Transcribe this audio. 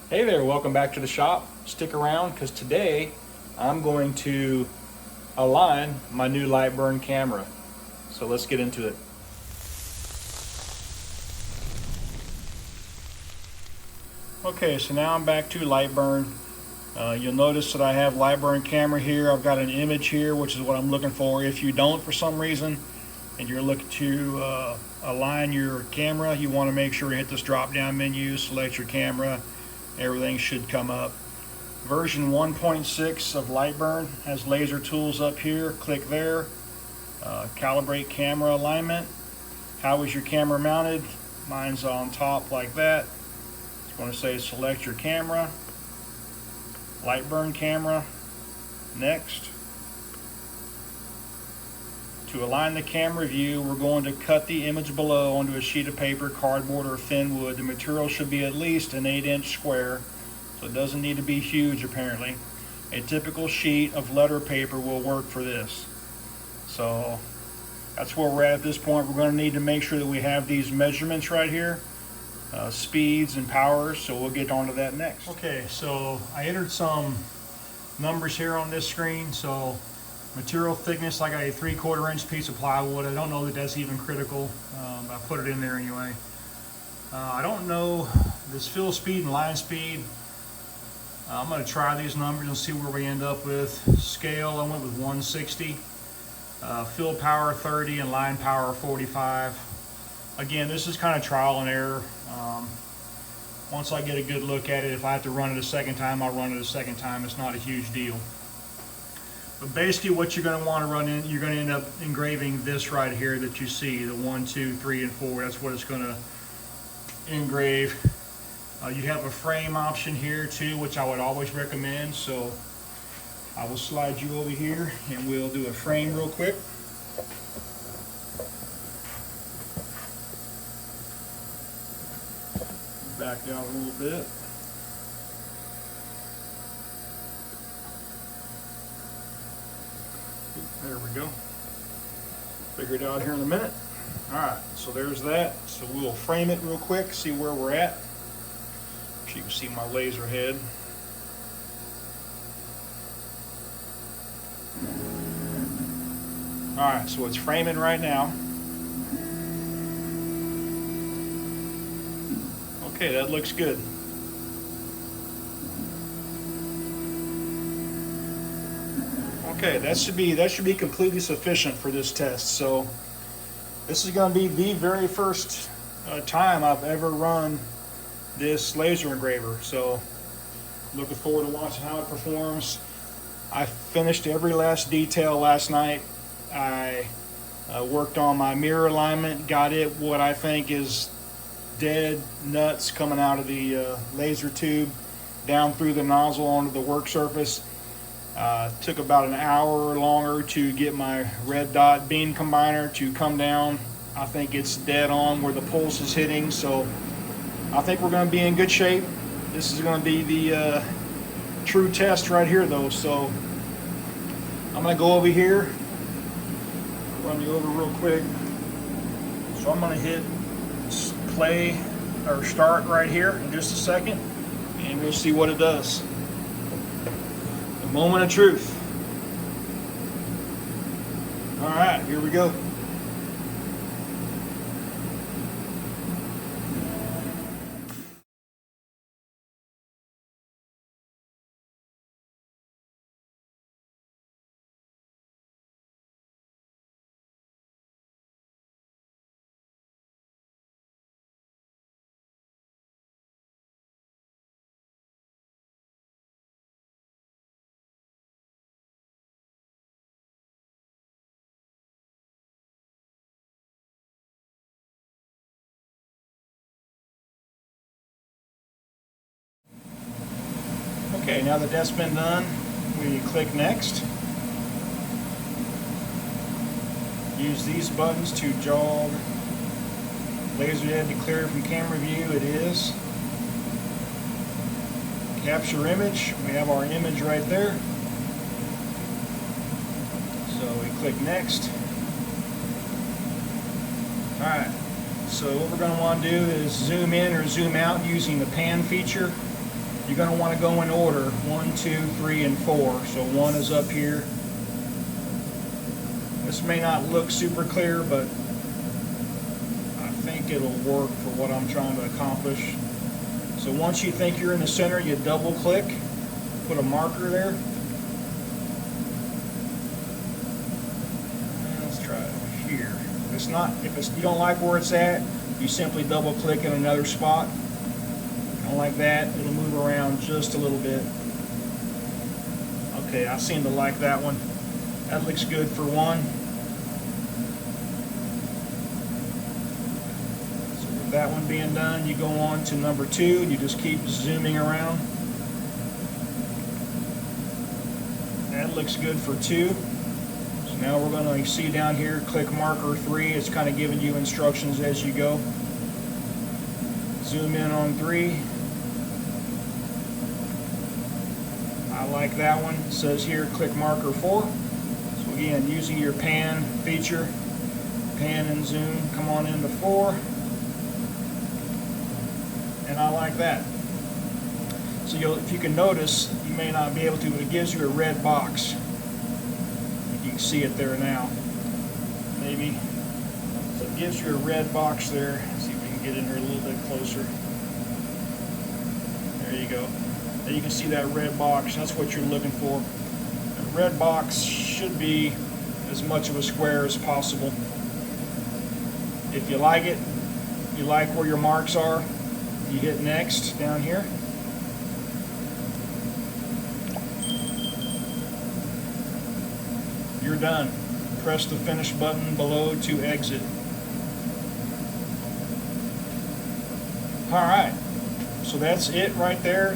Hey there, welcome back to the shop. Stick around because today I'm going to align my new Lightburn camera. So let's get into it. Okay, so now I'm back to Lightburn. You'll notice that I have Lightburn camera here. I've got an image here, which is what I'm looking for. If you don't for some reason and you're looking to align your camera, you want to make sure you hit this drop down menu, select your camera. Everything should come up. Version 1.6 of Lightburn has laser tools up here. Click there. Calibrate camera alignment. How is your camera mounted? Mine's on top like that. It's going to say select your camera. Lightburn camera. Next. To align the camera view, we're going to cut the image below onto a sheet of paper, cardboard, or thin wood. The material should be at least an 8-inch square, so it doesn't need to be huge apparently. A typical sheet of letter paper will work for this. So that's where we're at this point. We're going to need to make sure that we have these measurements right here, speeds and powers, so we'll get onto that next. Okay, so I entered some numbers here on this screen. So material thickness, I got a 3/4 inch piece of plywood. I don't know that that's even critical. I put it in there anyway. I don't know this fill speed and line speed. I'm going to try these numbers and see where we end up with. Scale, I went with 160. Fill power 30 and line power 45. Again, this is kind of trial and error. Once I get a good look at it, if I have to run it a second time, I'll run it a second time. It's not a huge deal. But basically what you're going to want to run in, you're going to end up engraving this right here that you see, the 1, 2, 3, and 4. That's what it's going to engrave. You have a frame option here too, which I would always recommend. So I will slide you over here and we'll do a frame real quick. Back down a little bit. There we go. Figure it out here in a minute. Alright, so there's that. So we'll frame it real quick, see where we're at. So you can see my laser head. Alright, so it's framing right now. Okay, that looks good. Okay, that should be completely sufficient for this test. So this is going to be the very first time I've ever run this laser engraver. So looking forward to watching how it performs. I finished every last detail last night. I worked on my mirror alignment, got it what I think is dead nuts coming out of the laser tube down through the nozzle onto the work surface. Took about an hour longer to get my red dot beam combiner to come down. I think it's dead on where the pulse is hitting, so I think we're going to be in good shape. This is going to be the true test right here though. So I'm going to go over here, run you over real quick. So I'm going to hit play or start right here in just a second and we'll see what it does. The moment of truth. All right, here we go. Okay, now that that's been done, we click next. Use these buttons to jog laser head to clear from camera view. It is. Capture image. We have our image right there. So we click next. Alright, so what we're going to want to do is zoom in or zoom out using the pan feature. You're going to want to go in order 1, 2, 3, and 4. So 1 is up here. This may not look super clear, but I think it'll work for what I'm trying to accomplish. So once you think you're in the center, you double click, put a marker there. Let's try it here. If you don't like where it's at, you simply double click in another spot. Kind of like that, it'll move around just a little bit. Okay, I seem to like that one. That looks good for 1. So with that one being done, you go on to number 2. You just keep zooming around. That looks good for 2. So now we're going to see down here, click marker 3. It's kind of giving you instructions as you go. Zoom in on 3. I like that one. It says here, click marker 4. So again, using your pan feature, pan and zoom, come on into 4. And I like that. So if you can notice, you may not be able to, but it gives you a red box. You can see it there now. Maybe. So it gives you a red box there. Let's see if we can get in here a little bit closer. There you go. There you can see that red box. That's what you're looking for. The red box should be as much of a square as possible. If you like it, you like where your marks are, you hit next down here. You're done. Press the finish button below to exit. All right, so that's it right there.